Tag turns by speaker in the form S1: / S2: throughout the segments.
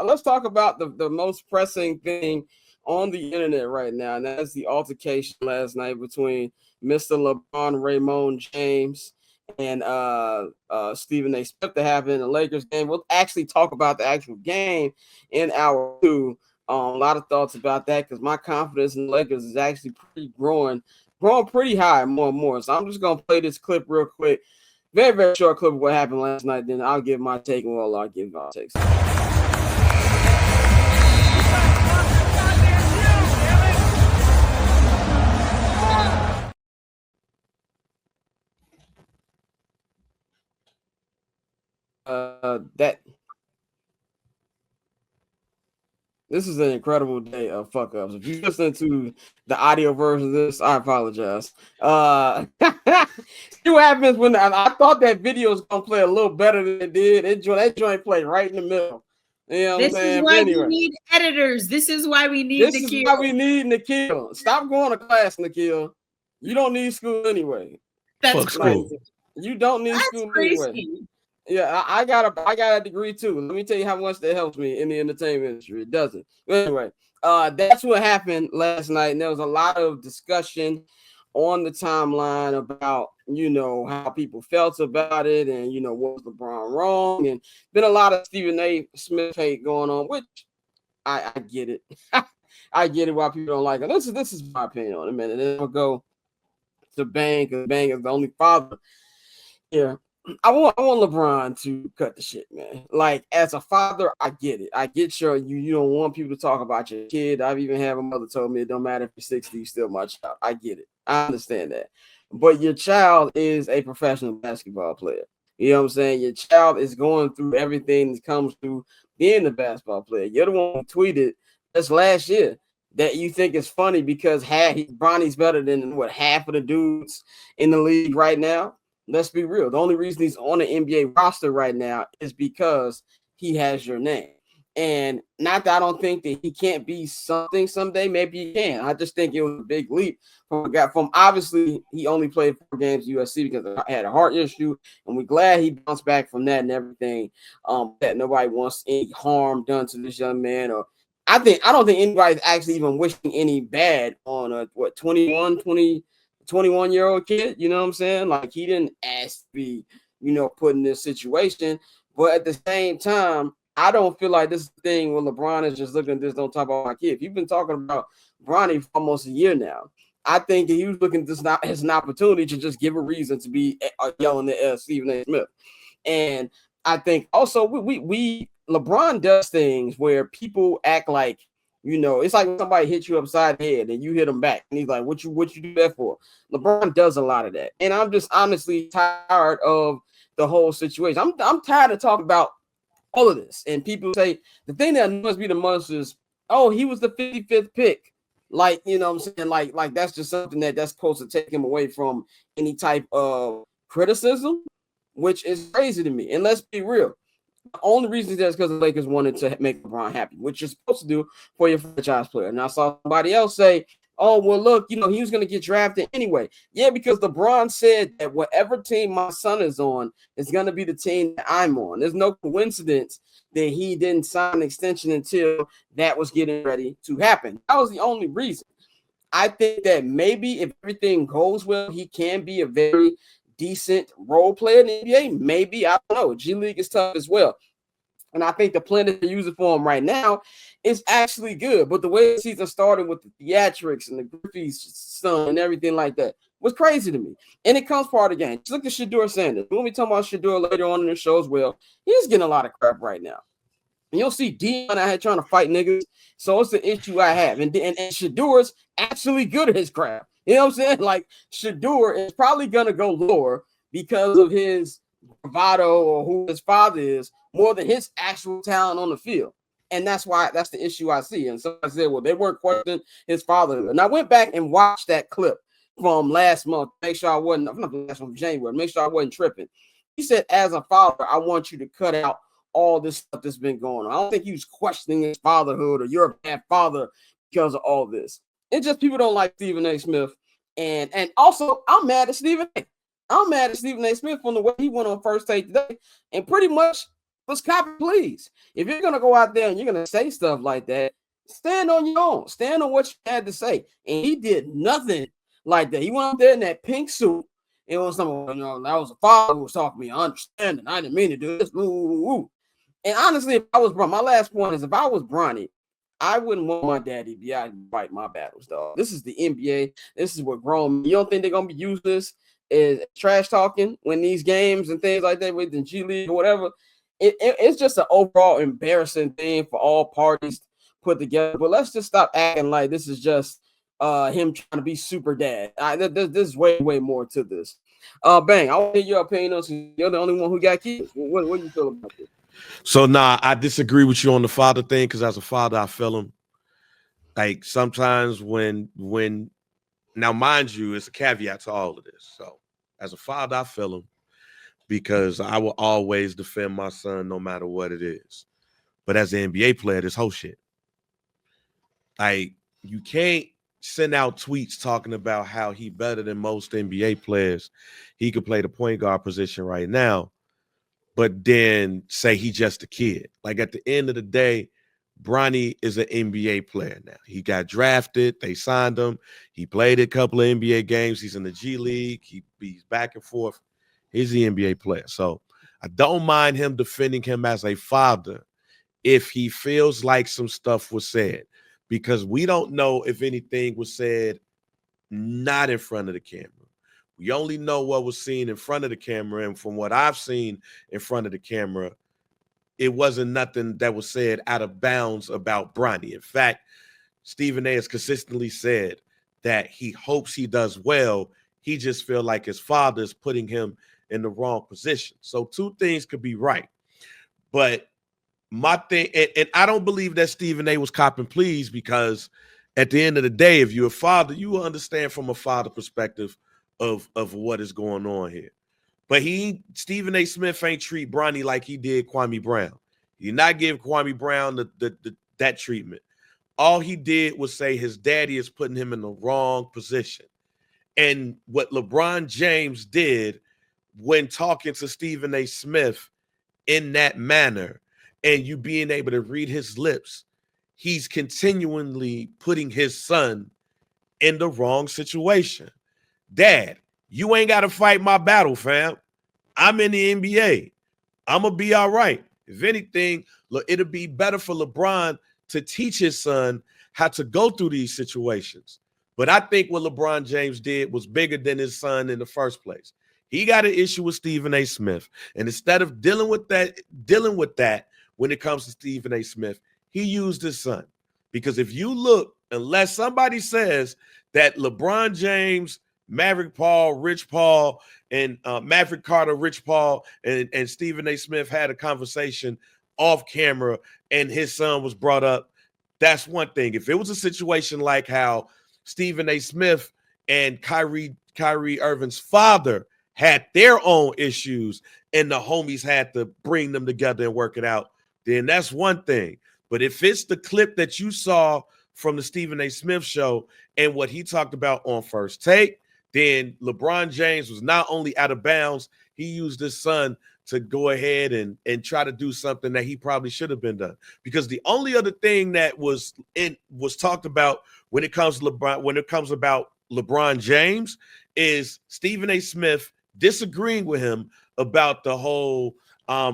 S1: let's talk about the most pressing thing on the internet right now, and that's the altercation last night between Mr. LeBron Raymond James and Stephen A. Smith that happened in the Lakers game. We'll actually talk about the actual game in hour 2. A lot of thoughts about that because my confidence in the Lakers is actually growing pretty high more and more. So I'm just gonna play this clip real quick. Very, very short clip of what happened last night. Then I'll give my take, and I'll give my takes. This is an incredible day of fuck ups. If you listen to the audio version of this, I apologize. See what happens when I thought that video was gonna play a little better than it did. That joint played right in the middle. You know
S2: this is why we need editors. This is why we need Nikhil.
S1: This is why we need Nikhil. Stop going to class, Nikhil. You don't need school anyway.
S2: That's
S3: school.
S1: You don't need school anyway. Yeah, I got a degree too. Let me tell you how much that helps me in the entertainment industry. It doesn't. Anyway, that's what happened last night. And there was a lot of discussion on the timeline about, how people felt about it and, was LeBron wrong? And been a lot of Stephen A. Smith hate going on, which I get it. I get it why people don't like it. This is my opinion on it, man. And then I'll go to Bang, because Bang is the only father here. I want LeBron to cut the shit, man. Like, as a father, I get it. I get you don't want people to talk about your kid. I've even had a mother told me it don't matter if you're 60, you're still my child. I get it. I understand that. But your child is a professional basketball player. You know what I'm saying? Your child is going through everything that comes through being a basketball player. You're the one who tweeted this last year that you think is funny because Bronny's better than half of the dudes in the league right now. Let's be real. The only reason he's on the NBA roster right now is because he has your name. And not that I don't think that he can't be something someday. Maybe he can. I just think it was a big leap from a guy from, obviously, he only played 4 games USC because he had a heart issue. And we're glad he bounced back from that and everything. That nobody wants any harm done to this young man. Or I don't think anybody's actually even wishing any bad on a 21-year-old kid, you know what I'm saying? Like, he didn't ask to be, put in this situation. But at the same time, I don't feel like this is the thing where LeBron is just looking at this, don't talk about my kid. If you've been talking about Bronny for almost a year now, I think that he was looking at this not as an opportunity to just give a reason to be yelling at Stephen A. Smith. And I think also we LeBron does things where people act like, it's like when somebody hits you upside the head and you hit him back. And he's like, what you do that for? LeBron does a lot of that. And I'm just honestly tired of the whole situation. I'm tired of talking about all of this. And people say the thing that must be the most is, oh, he was the 55th pick. Like, you know what I'm saying? Like that's just something that's supposed to take him away from any type of criticism, which is crazy to me. And let's be real. The only reason that's because the Lakers wanted to make LeBron happy, which you're supposed to do for your franchise player. And I saw somebody else say, oh, well, look, he was going to get drafted anyway. Yeah, because LeBron said that whatever team my son is on is going to be the team that I'm on. There's no coincidence that he didn't sign an extension until that was getting ready to happen. That was the only reason. I think that maybe if everything goes well, he can be a very decent role player in the NBA. Maybe, I don't know. G League is tough as well. And I think the plan that they're using for him right now is actually good. But the way the season started with the theatrics and the Griffey's son and everything like that was crazy to me. And it comes part of the game. Just look at Shedeur Sanders. We'll be talking about Shedeur later on in the show as well. He's getting a lot of crap right now. And you'll see Dion out here trying to fight niggas. So it's the issue I have. And Shedeur's actually good at his crap. You know what I'm saying? Like, Shedeur is probably going to go lower because of his bravado or who his father is more than his actual talent on the field. And that's the issue I see. And so I said, well, they weren't questioning his father. And I went back and watched that clip from last month. Make sure I wasn't, not last month, January, make sure I wasn't tripping. He said, as a father, I want you to cut out all this stuff that's been going on. I don't think he was questioning his fatherhood or you're a bad father because of all this. It's just people don't like Stephen A. Smith. And also, I'm mad at Stephen A. I'm mad at Stephen A. Smith from the way he went on First Take today and pretty much let's copy, please. If you're gonna go out there and you're gonna say stuff like that, stand on your own. Stand on what you had to say. And he did nothing like that. He went out there in that pink suit. It was someone, that was a father who was talking to me. I understand, and I didn't mean to do this. Woo. And honestly, if I was Bronny, my last point is if I was Bronny, I wouldn't want my daddy to be out and fight my battles, dog. This is the NBA. This is what grown. You don't think they're gonna be useless as trash talking when these games and things like that with the G League or whatever? It's just an overall embarrassing thing for all parties put together. But let's just stop acting like this is just him trying to be super dad. There's way more to this. Bang, I want to hear your opinion on this. You're the only one who got kids. What do you feel about this?
S3: So I disagree with you on the father thing, because as a father, I feel him. Like sometimes when now, mind you, it's a caveat to all of this. So as a father, I feel him, because I will always defend my son no matter what it is. But as an NBA player, this whole shit. Like, you can't send out tweets talking about how he better than most NBA players. He could play the point guard position right now, but then say he just a kid. Like, at the end of the day, Bronny is an NBA player now. He got drafted. They signed him. He played a couple of NBA games. He's in the G League. He's back and forth. He's the NBA player. So I don't mind him defending him as a father if he feels like some stuff was said, because we don't know if anything was said not in front of the camera. We only know what was seen in front of the camera, and from what I've seen in front of the camera, it wasn't nothing that was said out of bounds about Bronny. In fact, Stephen A. has consistently said that he hopes he does well. He just feels like his father is putting him in the wrong position. So two things could be right. But my thing, and I don't believe that Stephen A. was copping pleas, because at the end of the day, if you're a father, you will understand from a father perspective of what is going on here. But Stephen A. Smith ain't treat Bronny like he did Kwame Brown. He did not give Kwame Brown that treatment. All he did was say his daddy is putting him in the wrong position. And what LeBron James did when talking to Stephen A. Smith in that manner, and you being able to read his lips, he's continually putting his son in the wrong situation. Dad, you ain't got to fight my battle, fam. I'm in the NBA. I'm going to be all right. If anything, it'll be better for LeBron to teach his son how to go through these situations. But I think what LeBron James did was bigger than his son in the first place. He got an issue with Stephen A. Smith. And instead of dealing with that when it comes to Stephen A. Smith, he used his son. Because if you look, unless somebody says that LeBron James, Maverick Paul, Rich Paul, and Maverick Carter, Rich Paul, and Stephen A. Smith had a conversation off camera and his son was brought up, that's one thing. If it was a situation like how Stephen A. Smith and Kyrie Irving's father had their own issues and the homies had to bring them together and work it out, then that's one thing. But if it's the clip that you saw from the Stephen A. Smith show and what he talked about on First Take, then LeBron James was not only out of bounds, he used his son to go ahead and try to do something that he probably should have been done. Because the only other thing that was talked about when it comes to about LeBron James is Stephen A. Smith disagreeing with him about the whole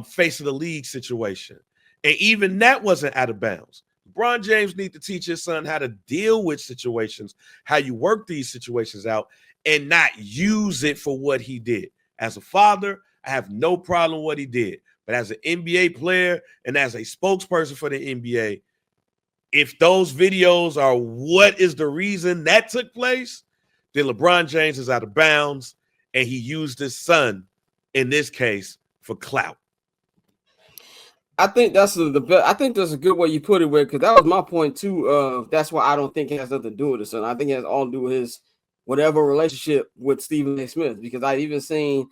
S3: face of the league situation. And even that wasn't out of bounds. LeBron James needs to teach his son how to deal with situations, how you work these situations out, and not use it for what he did. As a father, I have no problem with what he did. But as an NBA player and as a spokesperson for the NBA, if those videos are what is the reason that took place, then LeBron James is out of bounds, and he used his son, in this case, for clout.
S1: I think that's I think that's a good way you put it, because that was my point too. That's why I don't think it has nothing to do with his son. I think it has all to do with his whatever relationship with Stephen A. Smith, because I even seen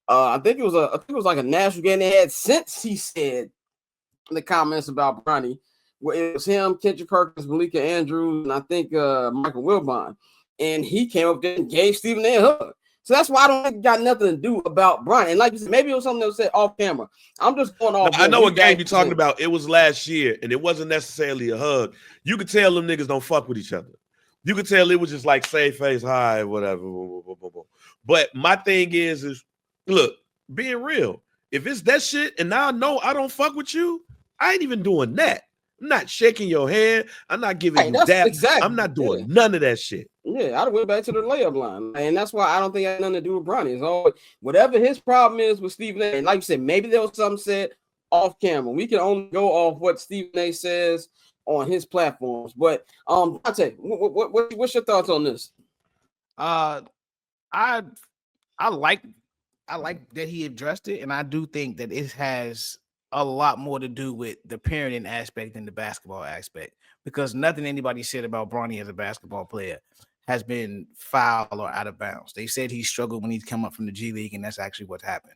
S1: I think it was like a national game they had since he said in the comments about Bronny, where it was him, Kendrick Perkins, Malika Andrews, and I think Michael Wilbon, and he came up there and gave Stephen A. a hug. So that's why I don't think it got nothing to do about Bronny. And like you said, maybe it was something that was said off camera. I'm just going off.
S3: I know what game you're talking about. It was last year, and it wasn't necessarily a hug. You could tell them niggas don't fuck with each other. You could tell it was just like same face, hi, whatever. But my thing is look, being real. If it's that shit, and now I know I don't fuck with you, I ain't even doing that. I'm not shaking your hand. I'm not giving you that. Exactly. I'm not doing none of that shit.
S1: Yeah, I'd went back to the layup line. And that's why I don't think it had nothing to do with Bronny. It's all whatever his problem is with Stephen A. And like you said, maybe there was something said off camera. We can only go off what Stephen A says on his platforms. But Dante, what's your thoughts on this?
S4: I like that he addressed it, and I do think that it has a lot more to do with the parenting aspect than the basketball aspect, because nothing anybody said about Bronny as a basketball player has been foul or out of bounds. They said he struggled when he'd come up from the G League, and that's actually what happened.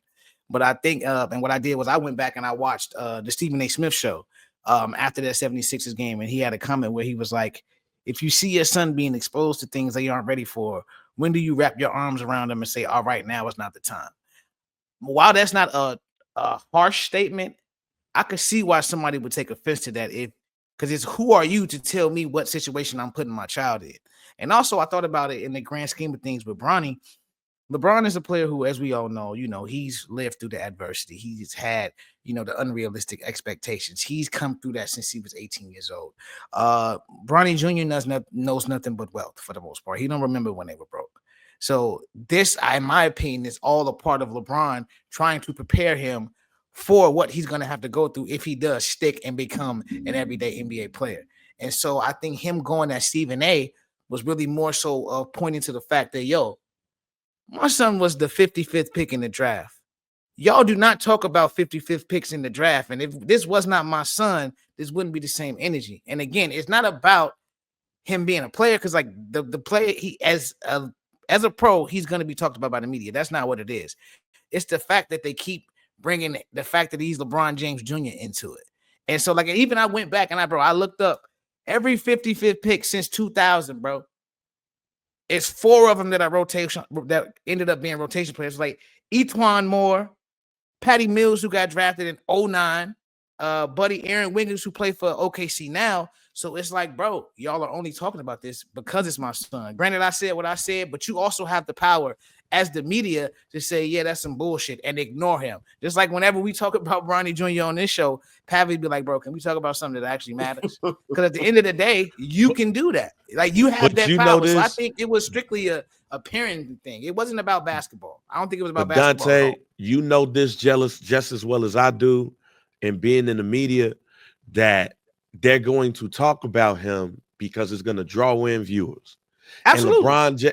S4: But I think, and what I did was I went back and I watched the Stephen A. Smith show after that 76ers game, and he had a comment where he was like, if you see your son being exposed to things they aren't ready for, when do you wrap your arms around them and say, all right, now is not the time? While that's not a harsh statement, I could see why somebody would take offense to that, because it's who are you to tell me what situation I'm putting my child in? And also, I thought about it in the grand scheme of things with Bronny. LeBron is a player who, as we all know, he's lived through the adversity. He's had, the unrealistic expectations. He's come through that since he was 18 years old. Bronny Jr. knows nothing but wealth for the most part. He don't remember when they were broke. So this, in my opinion, is all a part of LeBron trying to prepare him for what he's going to have to go through if he does stick and become an everyday NBA player. And so I think him going at Stephen A. was really more so pointing to the fact that, my son was the 55th pick in the draft. Y'all do not talk about 55th picks in the draft. And if this was not my son, this wouldn't be the same energy. And again, it's not about him being a player, because like the player, he as a pro, he's going to be talked about by the media. That's not what it is. It's the fact that they keep bringing the fact that he's LeBron James Jr. into it. And so like, even I went back and I looked up every 55th pick since 2000, bro. It's 4 of them that ended up being rotation players, like Etwan Moore, Patty Mills, who got drafted in 2009, buddy Aaron Wiggins, who played for OKC now. So it's like, bro, y'all are only talking about this because it's my son. Granted, I said what I said, but you also have the power as the media to say, yeah, that's some bullshit, and ignore him. Just like whenever we talk about Bronny Jr. on this show, Pavi be like, bro, can we talk about something that actually matters? Because at the end of the day, you can do that. Like, you have that power. So I think it was strictly a parenting thing. It wasn't about basketball. I don't think it was about basketball.
S3: Dante, you know this just as well as I do, and being in the media, that they're going to talk about him because it's going to draw in viewers.
S4: Absolutely.
S3: And LeBron,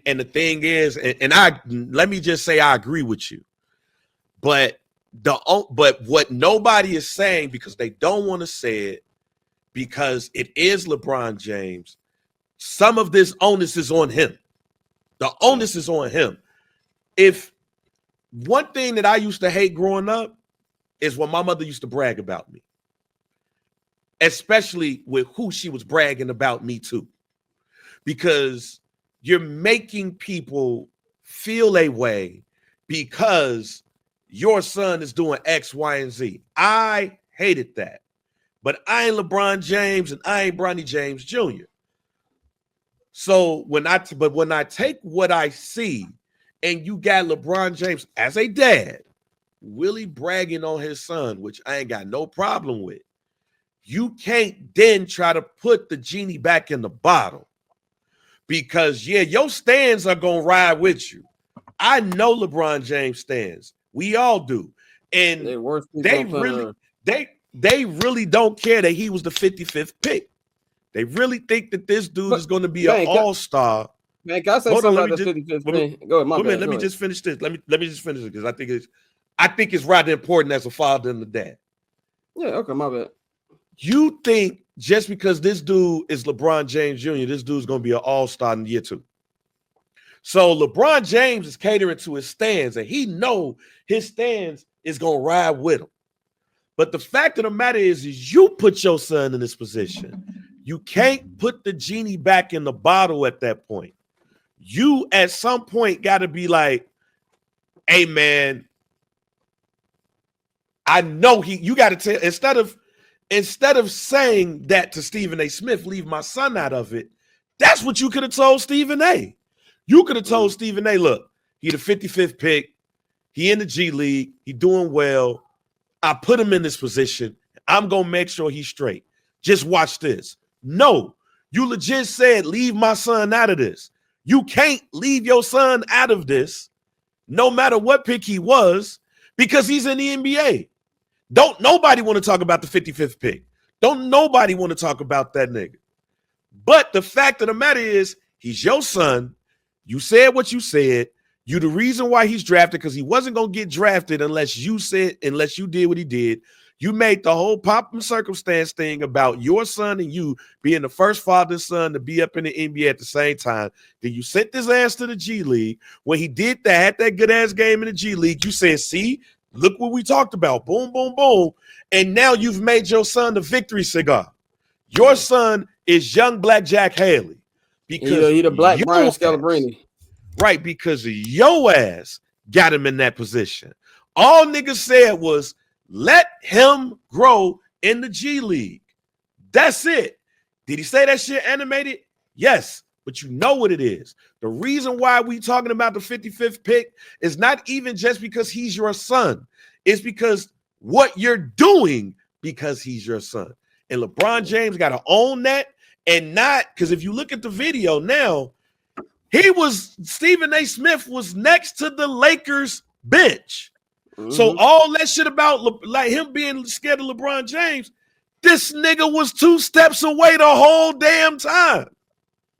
S3: and the thing is, and let me just say I agree with you, but what nobody is saying, because they don't want to say it, because it is LeBron James, some of this onus is on him. The onus is on him. If one thing that I used to hate growing up is when my mother used to brag about me, especially with who she was bragging about me to, because you're making people feel a way because your son is doing X, Y, and Z. I hated that. But I ain't LeBron James and I ain't Bronny James Jr. So when I take what I see, and you got LeBron James as a dad really bragging on his son, which I ain't got no problem with, you can't then try to put the genie back in the bottle. Because, yeah, your stands are going to ride with you. I know LeBron James stands. We all do. And they really don't care that he was the 55th pick. They really think that this dude is going to be an all-star.
S1: Man, can I say something about the 55th thing? Go ahead,
S3: let me just finish this. Let me just finish it, because I think it's rather important as a father and a dad.
S1: Yeah, okay, my bad.
S3: You think just because this dude is LeBron James Jr., this dude's going to be an all-star in year 2. So LeBron James is catering to his stands, and he know his stands is going to ride with him. But the fact of the matter is you put your son in this position. You can't put the genie back in the bottle at that point. you at some point got to be like, hey, man, I know you got to tell, instead of saying that to Stephen A. Smith, leave my son out of it, that's what you could have told Stephen A. You could have told Stephen A, look, he the 55th pick. He in the G League. He doing well. I put him in this position. I'm going to make sure he's straight. Just watch this. No, you legit said, leave my son out of this. You can't leave your son out of this, no matter what pick he was, because he's in the NBA. Don't nobody want to talk about the 55th pick. Don't nobody want to talk about that nigga. But the fact of the matter is, he's your son. You said what you said. You the reason why he's drafted, because he wasn't going to get drafted unless you did what he did. You made the whole pomp and circumstance thing about your son and you being the first father and son to be up in the NBA at the same time. Then you sent his ass to the G League. When he did that, had that good-ass game in the G League, you said, see, look what we talked about. Boom, boom, boom. And now you've made your son the victory cigar. Your son is young black Jack Haley. Because
S1: he the black Brian Scalabrine.
S3: Right, because your ass got him in that position. All niggas said was, let him grow in the G League. That's it. Did he say that shit animated? Yes, but you know what it is. The reason why we talking about the 55th pick is not even just because he's your son. It's because what you're doing because he's your son. And LeBron James got to own that and not, because if you look at the video now, Stephen A. Smith was next to the Lakers bench. Mm-hmm. So all that shit about like him being scared of LeBron James, this nigga was 2 steps away the whole damn time.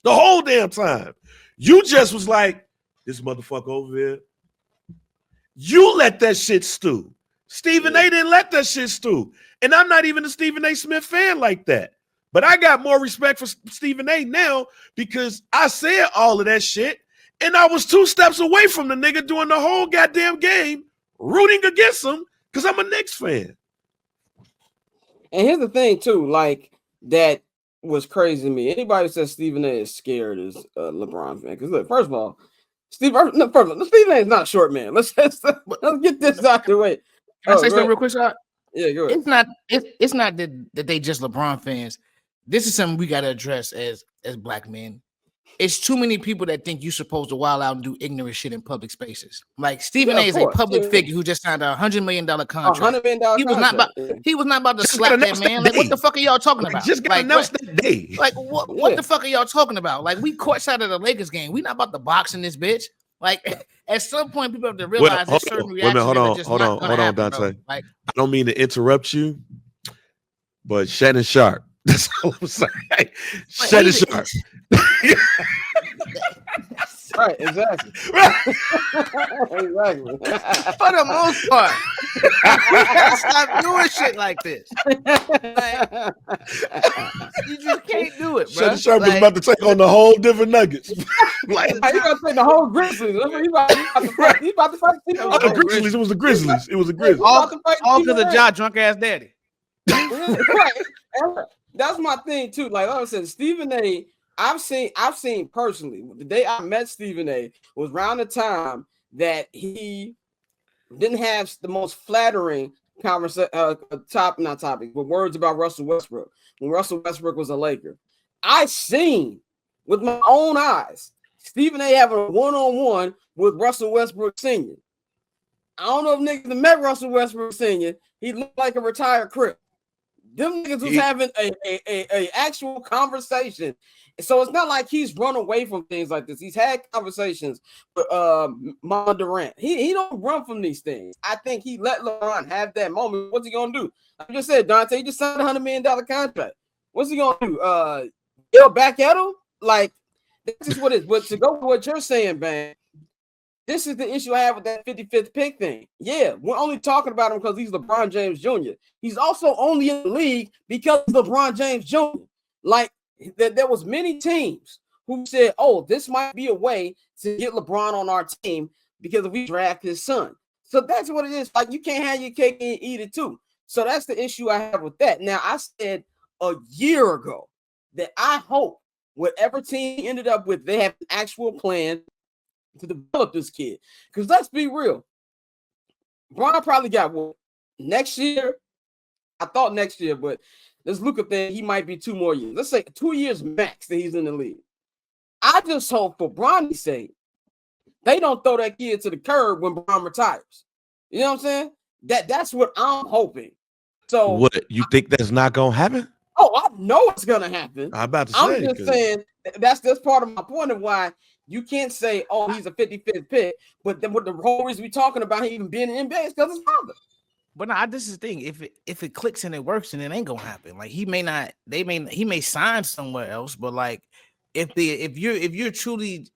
S3: The whole damn time. You just was like, this motherfucker over here. You let that shit stew. Stephen A. didn't let that shit stew. And I'm not even a Stephen A. Smith fan like that. But I got more respect for Stephen A. now because I said all of that shit and I was 2 steps away from the nigga doing the whole goddamn game, rooting against him because I'm a Knicks fan.
S1: And here's the thing, too, like that was crazy to me. Anybody who says Stephen A. is scared is a LeBron fan. Because look, first of all, Stephen A. is not a short man. Let's get this out the way.
S4: Can I say something real quick, Scott?
S1: Yeah, go ahead.
S4: It's not that they just LeBron fans. This is something we got to address as black men. It's too many people that think you're supposed to wild out and do ignorant shit in public spaces. Like Stephen A. is a public figure who just signed a $100 million contract.
S1: $100 million
S4: He was not about to slap that man. Like, what the fuck are y'all talking about?
S3: Just got announced that day.
S4: Like, what the fuck are y'all talking about? Like, we courtside of the Lakers game. We not about to box in this bitch. Like, at some point, people have to realize there's certain reactions.
S3: Hold on, Dante. Like, I don't mean to interrupt you, but Shannon Sharp. That's all I'm saying. Shannon Sharp.
S1: Right, exactly. Exactly.
S4: For the most part, we gotta stop doing shit like this. Like, you just can't do it, bro.
S3: Shannon Sharp is about to take on the whole different Nuggets.
S1: Like, he about to take the whole Grizzlies. He about to fight.
S3: The Grizzlies. It was the Grizzlies. It was the Grizzlies.
S4: All because of Ja drunk ass daddy.
S1: Right. That's my thing too. Like I said, Stephen A. I've seen personally. The day I met Stephen A. was around the time that he didn't have the most flattering words about Russell Westbrook when Russell Westbrook was a Laker. I seen with my own eyes Stephen A. having a one-on-one with Russell Westbrook Sr. I don't know if niggas that met Russell Westbrook Sr. He looked like a retired Crip. Them niggas was having a actual conversation. So it's not like he's run away from things like this. He's had conversations with Mama Durant. He don't run from these things. I think he let LeBron have that moment. What's he gonna do? I just said, Dante, he just signed a $100 million contract. What's he gonna do? Yell back at him? Like, this is what it is. But to go with what you're saying, Bang, this is the issue I have with that 55th pick thing. Yeah, we're only talking about him because he's LeBron James Jr. He's also only in the league because of LeBron James Jr. Like, there was many teams who said, oh, this might be a way to get LeBron on our team because if we draft his son. So that's what it is. Like, you can't have your cake and eat it too. So that's the issue I have with that. Now, I said a year ago that I hope whatever team he ended up with, they have an actual plan to develop this kid. Because let's be real, Bron probably got what next year. I thought next year, but this Luka thing, he might be 2 more years. Let's say 2 years max that he's in the league. I just hope for Bronny's sake, they don't throw that kid to the curb when Bron retires. You know what I'm saying? That's what I'm hoping. So
S3: what you think that's not gonna happen?
S1: Oh, I know it's gonna happen.
S3: I'm about to say.
S1: I'm just saying that's part of my point of why you can't say, oh, he's a 55th pick, but then what the whole reason we talking about him even being in the NBA is because his father.
S4: But nah, this is the thing. If it clicks and it works, then it ain't gonna happen. Like he may sign somewhere else, but like if you're truly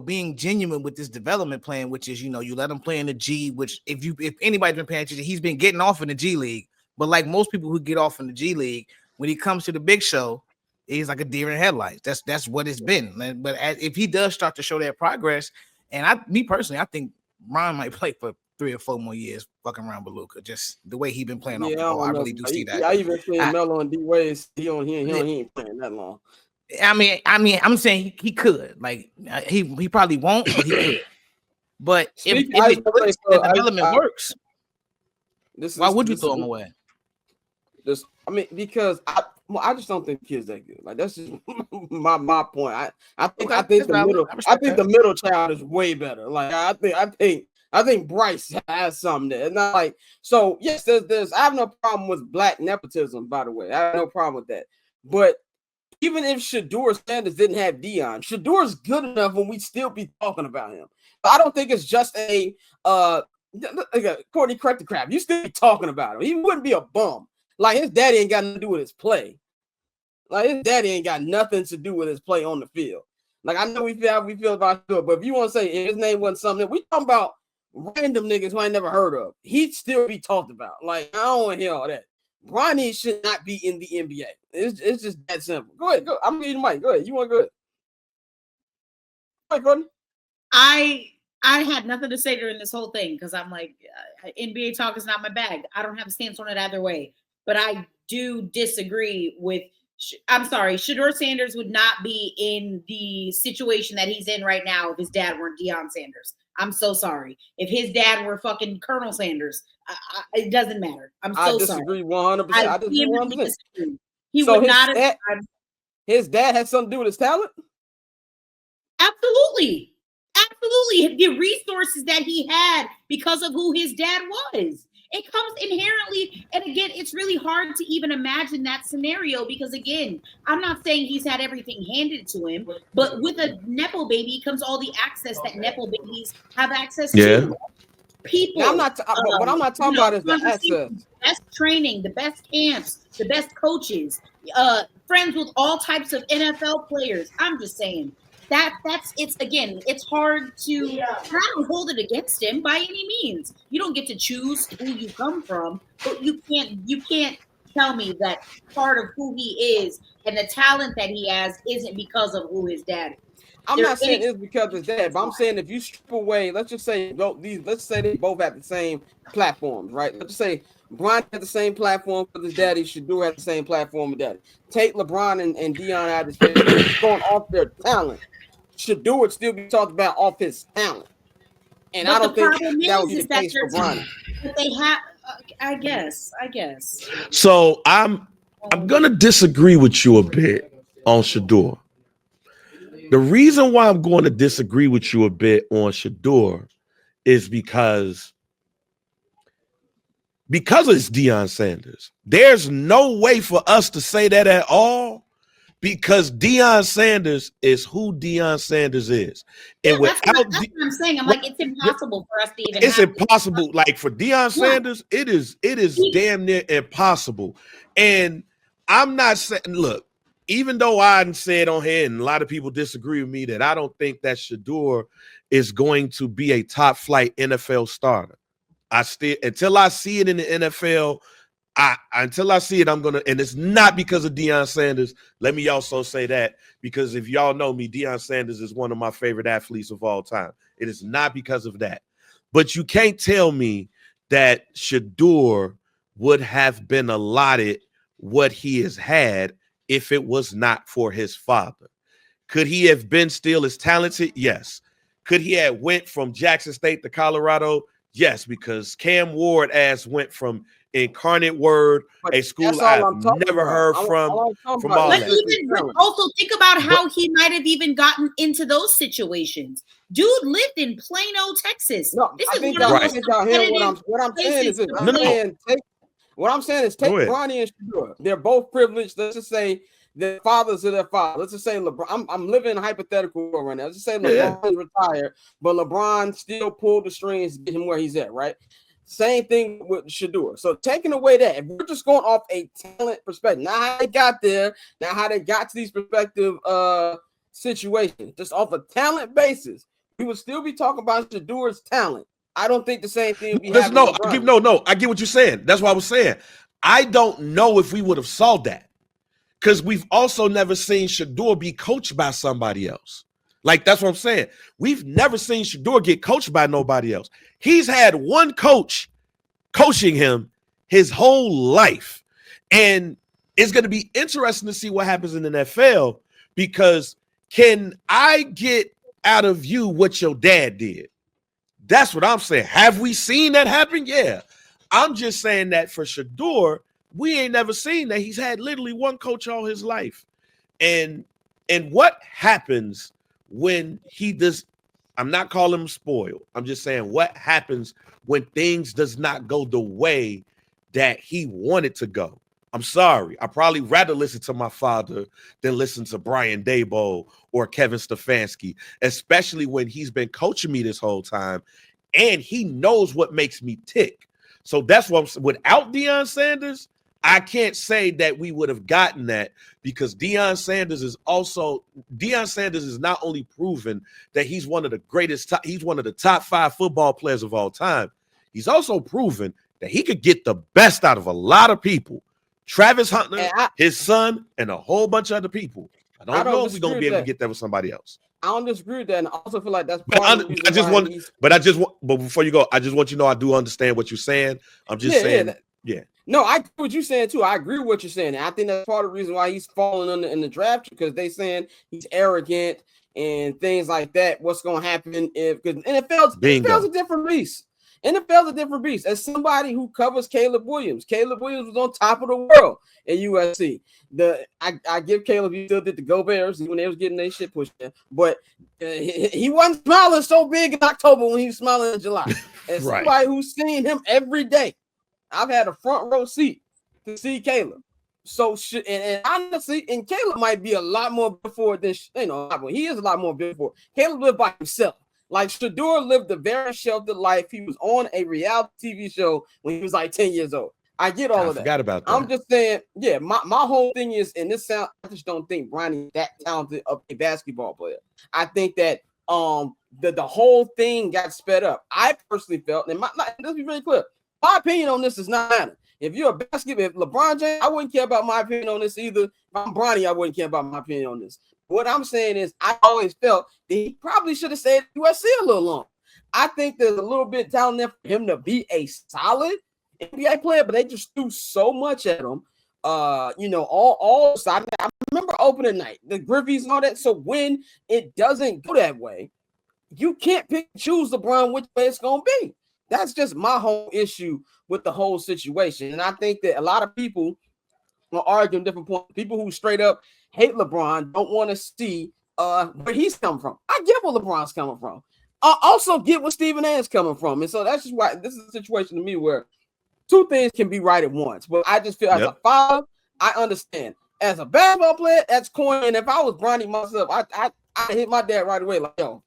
S4: being genuine with this development plan, which is you let him play in the G, which if anybody's been paying attention, he's been getting off in the G League. But like most people who get off in the G League, when he comes to the big show, he's like a deer in headlights. That's what it's been. But if he does start to show that progress, and me personally, I think Ron might play for 3 or 4 more years fucking around with Luka. Just the way he's been playing off the ball, I really do see that.
S1: I even see Melo and D-Wade, he ain't playing that long.
S4: I mean, I'm saying he could. Like he probably won't, but he could. But if the development works, why would you throw him away?
S1: Because I just don't think kids that good. Like that's just my point. I think the middle child is way better. Like I think Bryce has something there. It's not like so. Yes, there's. I have no problem with black nepotism. By the way, I have no problem with that. But even if Shedeur Sanders didn't have Dion, Shedeur is good enough when we still be talking about him. But I don't think it's just Courtney, correct the crap. You still be talking about him. He wouldn't be a bum. Like his daddy ain't got nothing to do with his play. Like his daddy ain't got nothing to do with his play on the field. Like I know we feel about it, but if you want to say if his name wasn't something, we talking about random niggas who I never heard of. He'd still be talked about. Like I don't want to hear all that. Bronny should not be in the NBA. It's just that simple. Go ahead. Go. I'm reading the mic. Go ahead. You want to go ahead? Go ahead, Courtney.
S2: I had nothing to say during this whole thing because I'm like, NBA talk is not my bag. I don't have a stance on it either way. But I do disagree with, I'm sorry, Shedeur Sanders would not be in the situation that he's in right now if his dad weren't Deion Sanders. I'm so sorry. If his dad were fucking Colonel Sanders, it doesn't matter. I
S1: disagree 100%. I disagree 100%.
S2: He would not have.
S1: His dad had something to do with his talent?
S2: Absolutely. Absolutely. The resources that he had because of who his dad was. It comes inherently, and again, it's really hard to even imagine that scenario because, again, I'm not saying he's had everything handed to him, but with a Nepo baby comes all the access that Nepo babies have access to. People.
S1: Now, what I'm not talking about is the access.
S2: The best training, the best camps, the best coaches, friends with all types of NFL players. I'm just saying. It's hard to I don't hold it against him by any means. You don't get to choose who you come from, but you can't tell me that part of who he is and the talent that he has isn't because of who his dad is.
S1: I'm not saying it's because of his dad, but I'm saying if you strip away, let's say they both have the same platforms, right? Let's just say Bron had the same platform with his daddy, Shedeur had the same platform with daddy. Take LeBron and Dion out of his going off their talent. Shedeur would still be talked about off his talent. And I don't think that would be the case for Bron.
S2: But they have I guess.
S3: So I'm gonna disagree with you a bit on Shedeur. The reason why I'm going to disagree with you a bit on Shedeur is because it's Deion Sanders. There's no way for us to say that at all because Deion Sanders is who Deion Sanders is. And
S2: that's what I'm saying. I'm like, it's impossible for us to even.
S3: It's impossible. Like for Deion Sanders, it is damn near impossible. And I'm not saying, look, even though I said on here, and a lot of people disagree with me, that I don't think that Shedeur is going to be a top flight NFL starter. Until I see it in the NFL, until I see it, I'm gonna, and it's not because of Deion Sanders. Let me also say that because if y'all know me, Deion Sanders is one of my favorite athletes of all time. It is not because of that. But you can't tell me that Shedeur would have been allotted what he has had if it was not for his father. Could he have been still as talented? Yes. Could he have went from Jackson State to Colorado? Yes, because Cam Ward went from Incarnate Word,
S1: But
S3: a school
S1: that's all
S3: I've
S1: I'm talking
S3: never
S1: about.
S3: heard
S1: All I'm talking
S3: from
S1: about
S3: all
S2: But
S1: is
S3: that.
S1: strictly
S2: but
S1: talent.
S2: also think about how
S3: But-
S2: he might have even gotten into those situations. Dude lived in Plano, Texas.
S1: No,
S2: This
S1: I
S2: is
S1: think
S2: one of
S1: y'all,
S2: the
S1: I
S2: most
S1: think y'all hear
S2: competitive
S1: what I'm saying is
S2: places
S1: this.
S2: to
S1: I'm
S3: No.
S2: play.
S1: saying what I'm saying is take
S3: Go ahead.
S1: Bronny and Shador. They're both privileged. Let's just say the fathers of their father. Let's just say LeBron. I'm living in a hypothetical world right now. Let's just say LeBron is retired, but LeBron still pulled the strings to get him where he's at, right? Same thing with Shador. So taking away that, if we're just going off a talent perspective, not how they got there, not how they got to these perspective situations, just off a talent basis, we would still be talking about Shador's talent. I don't think the same thing would be happening.
S3: I get what you're saying. That's what I was saying. I don't know if we would have saw that, because we've also never seen Shador be coached by somebody else. Like, that's what I'm saying. We've never seen Shador get coached by nobody else. He's had one coach coaching him his whole life. And it's going to be interesting to see what happens in the NFL, because can I get out of you what your dad did? That's what I'm saying. Have we seen that happen? Yeah. I'm just saying that for Shador, we ain't never seen that. He's had literally one coach all his life. And what happens when he does, I'm not calling him spoiled. I'm just saying what happens when things does not go the way that he wanted to go. I'm sorry. I probably rather listen to my father than listen to Brian Daboll or Kevin Stefanski, especially when he's been coaching me this whole time and he knows what makes me tick. So that's what I'm saying. Without Deion Sanders, I can't say that we would have gotten that, because Deion Sanders is not only proven that he's one of the greatest, he's one of the top 5 football players of all time. He's also proven that he could get the best out of a lot of people. Travis Hunter, his son, and a whole bunch of other people. I don't know if we're going to be able to get that with somebody else.
S1: I don't disagree with that, and I also feel like that's part of the reason
S3: but before you go, I just want you to know I do understand what you're saying. I'm just saying.
S1: No, I agree with you saying too. I agree with what you're saying. And I think that's part of the reason why he's falling in the draft, because they saying he's arrogant and things like that. What's going to happen because NFL's a different beast. NFL's a different beast. As somebody who covers Caleb Williams was on top of the world at USC. I give Caleb, he still did the Go Bears when they was getting their shit pushed in, but he wasn't smiling so big in October when he was smiling in July. As somebody who's seen him every day, I've had a front row seat to see Caleb. So and honestly, and Caleb might be a lot more before than he is a lot more before. Caleb lived by himself. Like Shador lived a very sheltered life. He was on a reality TV show when he was like 10 years old. I get all of that.
S3: Forgot about that.
S1: I'm just saying, yeah, my whole thing is, and I just don't think Bronny is that talented of a basketball player. I think that the whole thing got sped up. I personally felt, and let's be really clear, my opinion on this does not matter. If you're a basketball, if LeBron James, I wouldn't care about my opinion on this either. If I'm Bronny, I wouldn't care about my opinion on this. What I'm saying is, I always felt that he probably should have stayed at USC a little longer. I think there's a little bit down there for him to be a solid NBA player, but they just threw so much at him. All sides. I remember opening night, the Griffies and all that. So when it doesn't go that way, you can't pick and choose LeBron which way it's gonna be. That's just my whole issue with the whole situation. And I think that a lot of people are arguing different points. People who straight up hate LeBron don't want to see where he's coming from. I get where LeBron's coming from. I also get where Stephen A is coming from. And so that's just why this is a situation to me where two things can be right at once. But I just feel as a father, I understand. As a basketball player, that's corny. And if I was Bronny myself, I hit my dad right away, like, yo,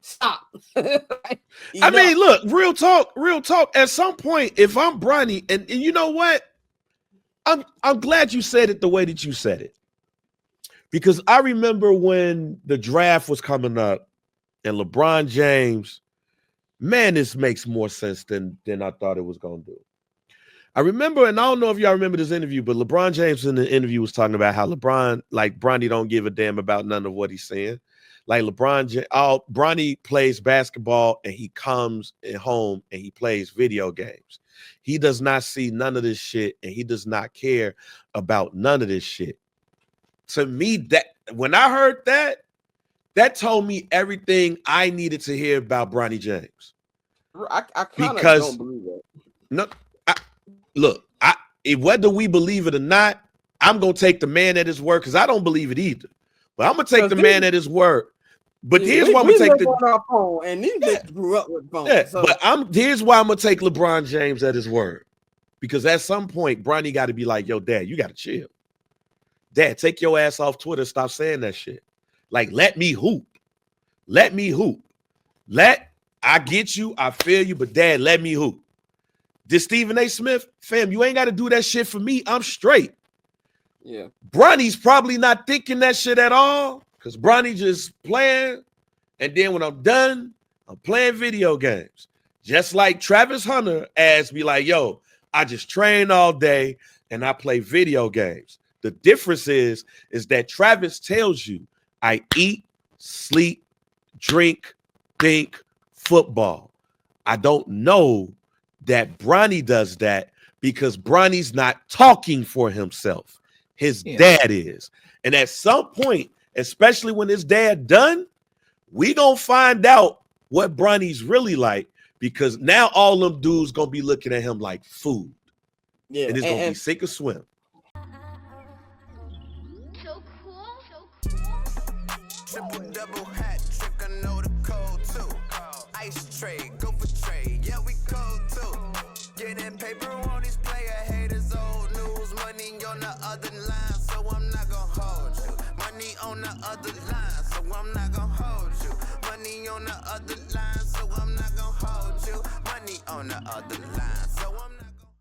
S1: stop.
S3: I mean, look, real talk. At some point, if I'm Bronny, and you know what? I'm glad you said it the way that you said it. Because I remember when the draft was coming up and LeBron James, man, this makes more sense than I thought it was going to do. I remember, and I don't know if y'all remember this interview, but LeBron James in the interview was talking about how Bronny don't give a damn about none of what he's saying. Like Bronny plays basketball and he comes home and he plays video games. He does not see none of this shit and he does not care about none of this shit. To me, that when I heard that, That told me everything I needed to hear about Bronny James.
S1: I kind of don't believe that.
S3: No, look, whether we believe it or not, I'm gonna take the man at his word because I don't believe it either. But I'm gonna take the man at his word. But here's why I'm gonna take
S1: our phone, and these niggas grew up with phones.
S3: Yeah,
S1: so.
S3: but here's why I'm gonna take LeBron James at his word. Because at some point, Bronny got to be like, yo, Dad, you got to chill. Dad, take your ass off Twitter. Stop saying that shit. Like, let me hoop. Let me hoop. I get you. I feel you. But, Dad, let me hoop. This Stephen A. Smith, fam, you ain't got to do that shit for me. I'm straight.
S1: Yeah.
S3: Bronny's probably not thinking that shit at all because Bronny just playing. And then when I'm done, I'm playing video games. Just like Travis Hunter asked me like, yo, I just train all day and I play video games. The difference is that Travis tells you I eat, sleep, drink, think football. I don't know that Bronny does that because Bronny's not talking for himself. His dad is. And at some point, especially when his dad done, we gonna find out what Bronny's really like. Because now all them dudes gonna be looking at him like food.
S1: Yeah.
S3: And it's gonna be sink or swim.
S5: So cool. Triple double hat trick, I know the code too. Ice trade, go for trade, yeah we cold too. Getting paper on these player haters, old news, money on the other line, so I'm not gonna hold you. Money on the other line, so I'm not gonna hold you. Money on the other line, so I'm not gonna hold you. Money on the other line, so